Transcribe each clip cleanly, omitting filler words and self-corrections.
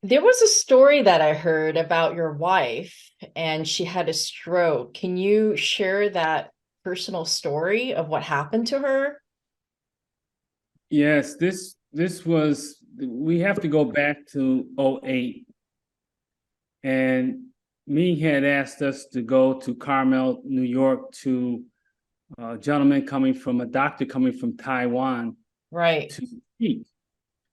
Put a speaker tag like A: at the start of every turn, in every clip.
A: There was a story that I heard about your wife and she had a stroke. Can you share that personal story of what happened to her?
B: Yes, this was we have to go back to '08, and me had asked us to go to Carmel, New York to a gentleman coming from a doctor coming from Taiwan
A: Right,
B: to speak.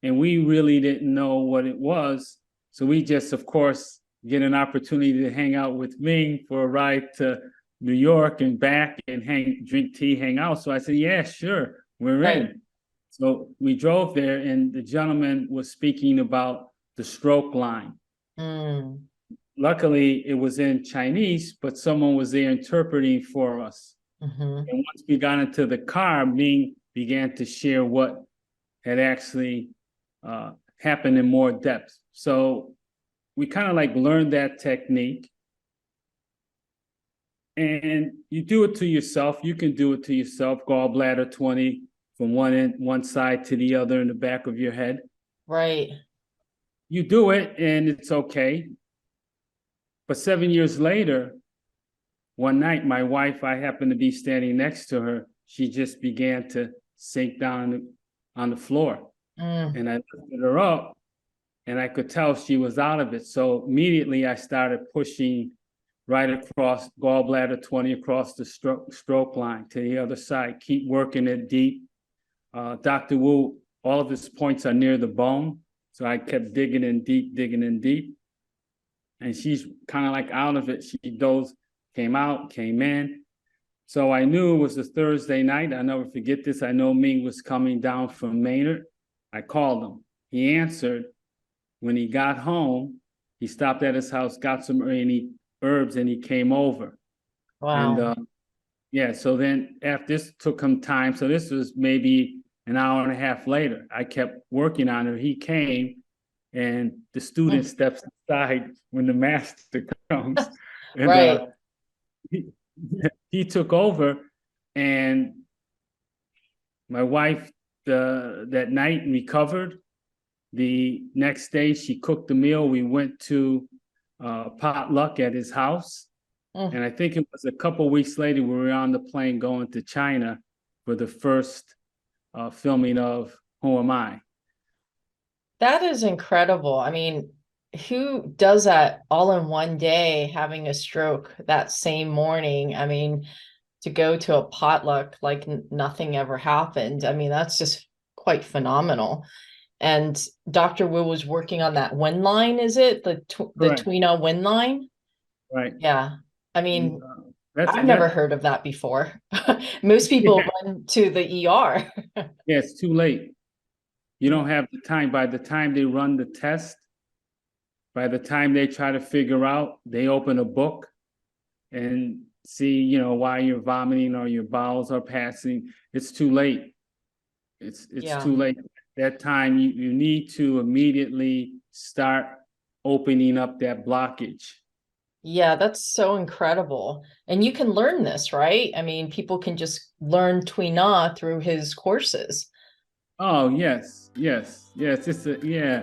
B: And we really didn't know what it was. So we just, of course, get an opportunity to hang out with Ming for a ride to New York and back and drink tea, hang out. So I said, yeah, sure, we're
A: right.
B: in. So we drove there, and the gentleman was speaking about the stroke line.
A: Mm,
B: Luckily, it was in Chinese, but someone was there interpreting for us.
A: hmm.
B: And once we got into the car, Ming began to share what had actually happened in more depth. So we kind of like learned that technique, and you do it to yourself. You can do it to yourself. Gallbladder 20 from one side to the other in the back of your head.
A: Right.
B: You do it, and it's okay. But 7 years later, one night, my wife, I happened to be standing next to her. She just began to sink down on the floor,
A: Mm,
B: and I lifted her up, and I could tell she was out of it. So immediately I started pushing right across gallbladder 20 across the stroke line to the other side. Keep working it deep. Dr. Wu, all of his points are near the bone. So I kept digging in deep. And she's kind of like out of it. She goes, came out, came in. So I knew it was a Thursday night. I'll never forget this. I know Ming was coming down from Maynard. I called him. He answered. When he got home, he stopped at his house, got some herbs, and he came over. And
A: wow.
B: yeah, so then after this took him time. So this was maybe an hour and a half later. I kept working on it. He came, and the student
A: Mm.
B: steps aside when the master comes, and
A: Right.
B: he, he took over, and my wife that night recovered. The next day, she cooked the meal. We went to potluck at his house. And
A: Mm.
B: I think it was a couple weeks later, we were on the plane going to China for the first filming of Who Am I?
A: That is incredible. I mean, who does that all in one day, having a stroke that same morning? I mean, to go to a potluck like nothing ever happened. I mean, that's just quite phenomenal. And Dr. Wu was working on that wind line, is it? The
B: Correct,
A: Tui Na wind line?
B: right.
A: Yeah. I
B: And,
A: mean,
B: that's
A: I've never
B: that.
A: heard of that before. Most people
B: Yeah,
A: run to the ER.
B: yeah, it's too late. You
A: Yeah.
B: don't have the time. By the time they run the test, by the time they try to figure out, they open a book and see, why you're vomiting or your bowels are passing. It's too late. It's
A: Yeah.
B: too late. That time you need to immediately start opening up that blockage.
A: Yeah, that's so incredible. And you can learn this, right? I mean, people can just learn Tui Na through his courses.
B: Oh yes, yes, yes. It's a yeah.